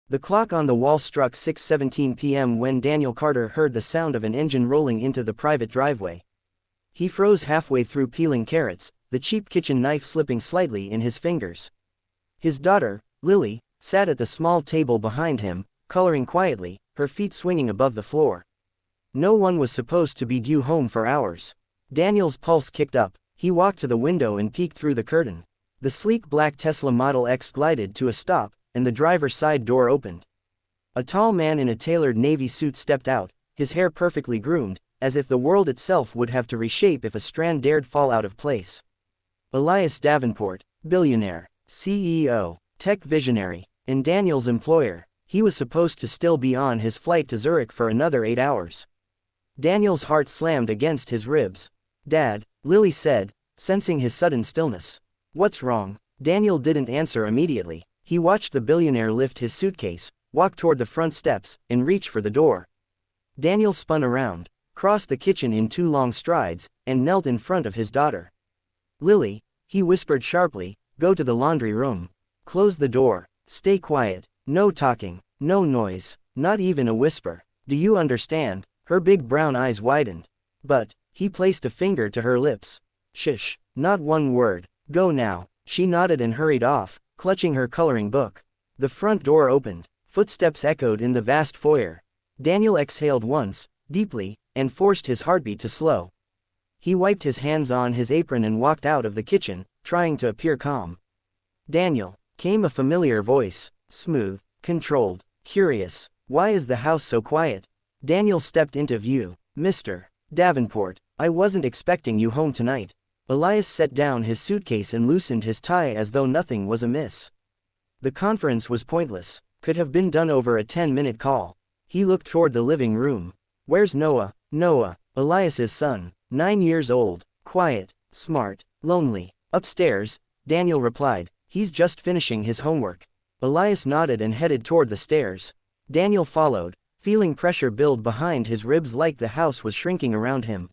The clock on the wall struck 6:17 p.m. when Daniel Carter heard the sound of an engine rolling into the private driveway. He froze halfway through peeling carrots, the cheap kitchen knife slipping slightly in his fingers. His daughter, Lily, sat at the small table behind him, coloring quietly, her feet swinging above the floor. No one was supposed to be due home for hours. Daniel's pulse kicked up. He walked to the window and peeked through the curtain. The sleek black Tesla Model X glided to a stop, and the driver's side door opened. A tall man in a tailored navy suit stepped out, his hair perfectly groomed, as if the world itself would have to reshape if a strand dared fall out of place. Elias Davenport, billionaire, CEO, tech visionary, and Daniel's employer. He was supposed to still be on his flight to Zurich for another 8 hours. Daniel's heart slammed against his ribs. "Dad," Lily said, sensing his sudden stillness. "What's wrong?" Daniel didn't answer immediately. He watched the billionaire lift his suitcase, walk toward the front steps, and reach for the door. Daniel spun around, crossed the kitchen in 2 long strides, and knelt in front of his daughter. "Lily," he whispered sharply, "go to the laundry room. Close the door. Stay quiet. No talking, no noise, not even a whisper. Do you understand?" Her big brown eyes widened. "But," he placed a finger to her lips. "Shush, not one word. Go now." She nodded and hurried off, clutching her coloring book. The front door opened. Footsteps echoed in the vast foyer. Daniel exhaled once, deeply, and forced his heartbeat to slow. He wiped his hands on his apron and walked out of the kitchen, trying to appear calm. "Daniel," came a familiar voice, smooth, controlled, curious. "Why is the house so quiet?" Daniel stepped into view. "Mr. Davenport, I wasn't expecting you home tonight." Elias set down his suitcase and loosened his tie as though nothing was amiss. The conference was pointless, could have been done over a 10-minute call. He looked toward the living room. "Where's Noah?" "Noah, Elias's son, 9 years old, quiet, smart, lonely." "Upstairs," Daniel replied. "He's just finishing his homework." Elias nodded and headed toward the stairs. Daniel followed, feeling pressure build behind his ribs like the house was shrinking around him.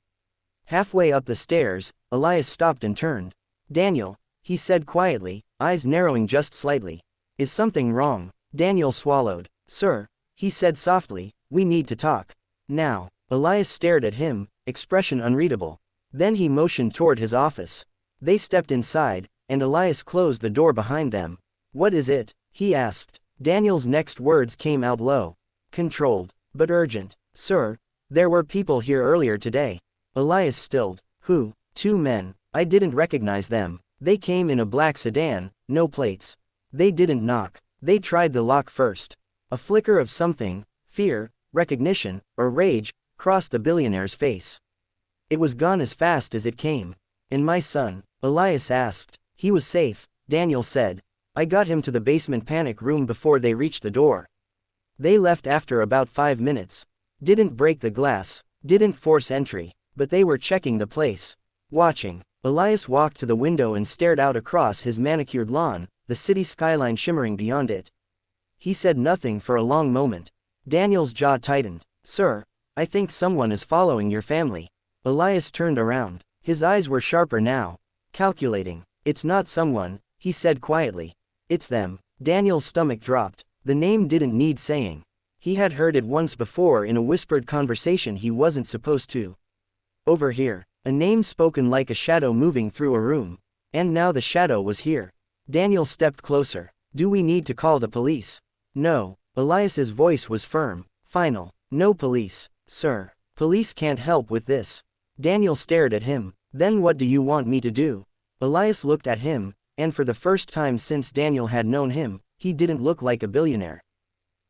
Halfway up the stairs, Elias stopped and turned. "Daniel," he said quietly, eyes narrowing just slightly. "Is something wrong?" Daniel swallowed. "Sir," he said softly, "we need to talk. Now." Elias stared at him, expression unreadable. Then he motioned toward his office. They stepped inside, and Elias closed the door behind them. "What is it?" he asked. Daniel's next words came out low. Controlled, but urgent. "Sir, there were people here earlier today." Elias stilled. "Who?" "2 men. I didn't recognize them. They came in a black sedan, no plates. They didn't knock. They tried the lock first." A flicker of something, fear, recognition, or rage, crossed the billionaire's face. It was gone as fast as it came. "And my son?" Elias asked. "He was safe," Daniel said. "I got him to the basement panic room before they reached the door. They left after about 5 minutes. Didn't break the glass, didn't force entry, but they were checking the place. Watching." Elias walked to the window and stared out across his manicured lawn, the city skyline shimmering beyond it. He said nothing for a long moment. Daniel's jaw tightened. "Sir, I think someone is following your family." Elias turned around. His eyes were sharper now. Calculating. "It's not someone," he said quietly. "It's them." Daniel's stomach dropped. The name didn't need saying. He had heard it once before in a whispered conversation he wasn't supposed to. "Over here." A name spoken like a shadow moving through a room. And now the shadow was here. Daniel stepped closer. "Do we need to call the police?" "No." Elias's voice was firm, final. "No police, sir. Police can't help with this." Daniel stared at him. "Then what do you want me to do?" Elias looked at him, and for the first time since Daniel had known him, he didn't look like a billionaire.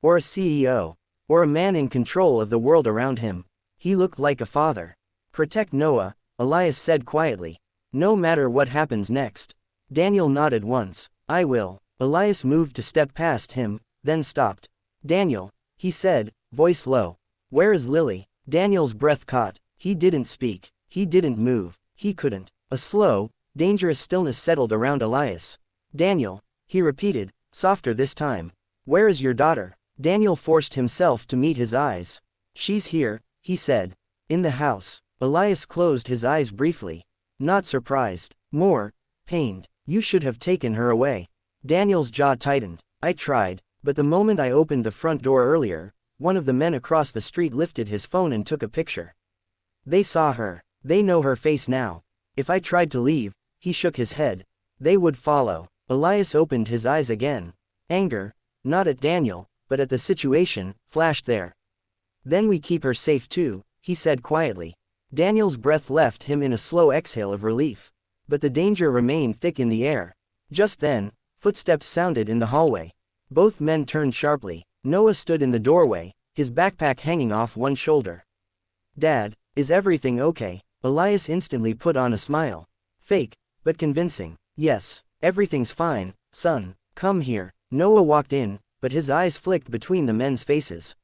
Or a CEO. Or a man in control of the world around him. He looked like a father. "Protect Noah," Elias said quietly. "No matter what happens next." Daniel nodded once. "I will." Elias moved to step past him, then stopped. "Daniel," he said, voice low. "Where is Lily?" Daniel's breath caught. He didn't speak. He didn't move. He couldn't. A slow, dangerous stillness settled around Elias. "Daniel," he repeated, softer this time. "Where is your daughter?" Daniel forced himself to meet his eyes. "She's here," he said. "In the house." Elias closed his eyes briefly. Not surprised. More pained. "You should have taken her away." Daniel's jaw tightened. "I tried. But the moment I opened the front door earlier, one of the men across the street lifted his phone and took a picture. They saw her. They know her face now. If I tried to leave, he shook his head, they would follow. Elias opened his eyes again. Anger, not at Daniel, but at the situation, flashed there. Then we keep her safe too, he said quietly. Daniel's breath left him in a slow exhale of relief. But the danger remained thick in the air. Just then, footsteps sounded in the hallway. Both men turned sharply. Noah stood in the doorway, his backpack hanging off one shoulder. Dad, is everything okay? Elias instantly put on a smile. Fake, but convincing. Yes, everything's fine, son. Come here. Noah walked in, but his eyes flicked between the men's faces.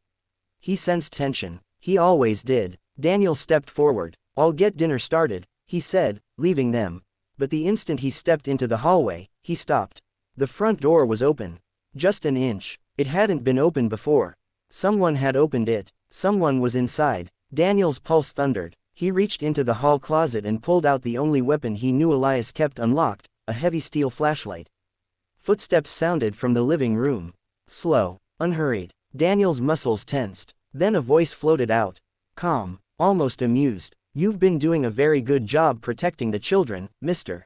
He sensed tension. He always did. Daniel stepped forward. I'll get dinner started, he said, leaving them. But the instant he stepped into the hallway, he stopped. The front door was open. Just an inch. It hadn't been open before. Someone had opened it. Someone was inside. Daniel's pulse thundered. He reached into the hall closet and pulled out the only weapon he knew Elias kept unlocked, a heavy steel flashlight. Footsteps sounded from the living room. Slow, unhurried. Daniel's muscles tensed. Then a voice floated out. Calm, almost amused. You've been doing a very good job protecting the children, Mr.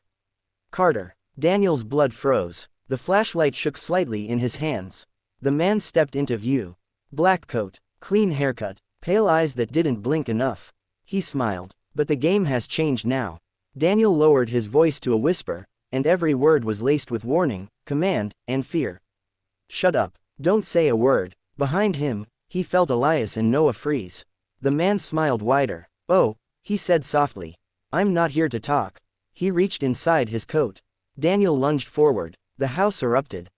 Carter. Daniel's blood froze. The flashlight shook slightly in his hands. The man stepped into view. Black coat, clean haircut, pale eyes that didn't blink enough. He smiled. But the game has changed now. Daniel lowered his voice to a whisper, and every word was laced with warning, command, and fear. Shut up. Don't say a word. Behind him, he felt Elias and Noah freeze. The man smiled wider. Oh, he said softly. I'm not here to talk. He reached inside his coat. Daniel lunged forward. The house erupted.